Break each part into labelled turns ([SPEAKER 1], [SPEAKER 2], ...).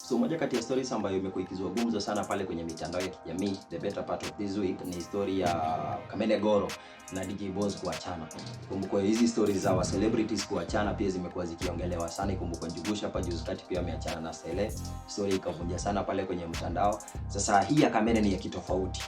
[SPEAKER 1] So moja kati ya stories ambayo imekuwa ikizua gumzo sana pale kwenye mitandao ya kijamii, the better part of this week, ni story ya Kamene Goro na DJ Bones kuachana. Kumbuka hizi stories za wa celebrities kuachana pia zimekuwa zikiongelewa sana. Kumbuka Njugusha hapa juzi kati pia ameachana na Sele. Story ikavunja sana pale kwenye mtandao. Sasa hii ya Kamene ni ya kitofauti,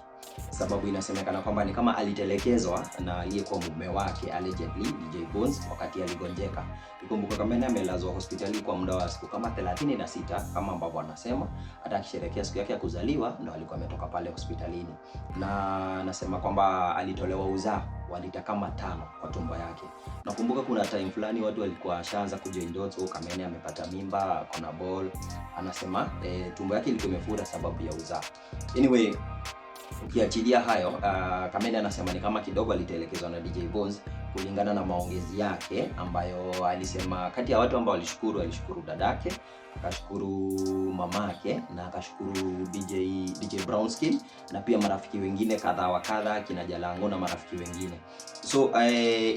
[SPEAKER 1] sababu inasemekana kwamba ni kama alitelekezwa na aliyekuwa mume wake allegedly DJ Bones wakati aligonjeka. Ikumbuka Kamene amelazwa hospitali kwa muda wa siku kama 36 kama ambavyo anasema, hata akisherehekea siku yake ya kuzaliwa ndo alikuwa ametoka pale hospitalini. Na anasema kwamba alitolewa uzaa wa lita kama 5 kwa tumbo yake. Nakumbuka kuna time fulani watu walikuwa washaanza kujoin dots, Kamene amepata mimba, akona ball. Anasema tumbo yake ilikuwa imefura sababu ya uzaa. Anyway, ukiachilia hayo, Kamene anasema ni kama kidogo alitelekezwa na DJ Bones kulingana na maongezi yake, ambayo alisema kati ya watu ambao alishukuru dadake, akashukuru mamake na akashukuru DJ Brownskin na pia marafiki wengine kadha wa kadha, kina Jalango na marafiki wengine. So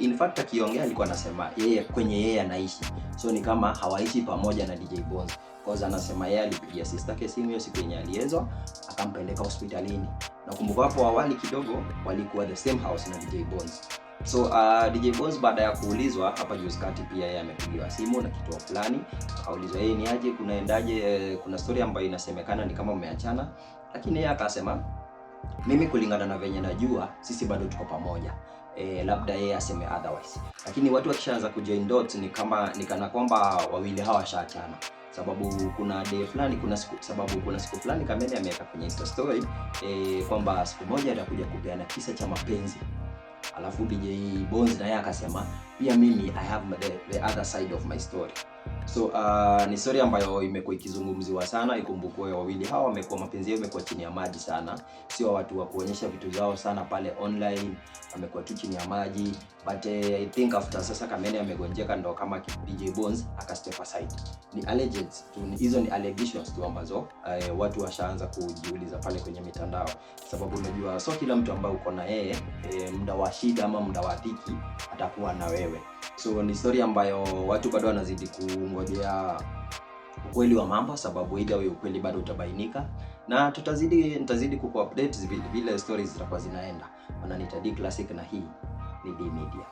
[SPEAKER 1] in fact akiongea alikuwa anasema yeye anaishi, so ni kama hawaishi pamoja na DJ Bones. Kwa anasema yeye alipigia sister yake simu hiyo siku yenye aliezwa, akampeleka hospitalini. Nakumbuka hapo awali kidogo walikuwa the same house na DJ Bones. So DJ Bones baada ya kuulizwa hapa juzi kati pia yeye amepigiwa simu na kituo fulani, akaulizwa yeye ni aje, kunaendaje, kuna story ambayo inasemekana ni kama umeachana, lakini yeye akasema mimi kulingana na venye najua sisi bado tuko pamoja. Labda yeye aseme otherwise. Lakini watu wakishaanza kujoin dots ni kana kwamba wawili hawa washaachana. Sababu kuna day fulani, kuna siku fulani Kamene ameweka kwenye Insta story kwamba siku moja atakuja kupeana kisa cha mapenzi. Alafu DJ Bones naye akasema pia mimi I have the other side of my story. So ni story ambayo imekuwa ikizungumziwa sana. Ikumbukwe wawili hawa wamekuwa, mapenzi yao imekuwa chini ya maji sana, sio watu wa kuonyesha vitu zao sana pale online, wamekuwa tu chini ya maji. But I think after sasa Kamene amegonjeka ndo kama DJ Bones aka step aside. Ni alleged tu, hizo ni allegations tu ambazo watu washaanza kujiuliza pale kwenye mitandao, sababu unajua sio kila mtu ambaye uko na yeye muda wa shida ama muda wa dhiki atakuwa na wewe. So ni story ambayo watu bado wanazidi kungojea ukweli wa mambo, sababu either way ukweli bado utabainika, na nitazidi kuku update vile stories zitakuwa zinaenda. Wananiita D Classic na hii ni D Media.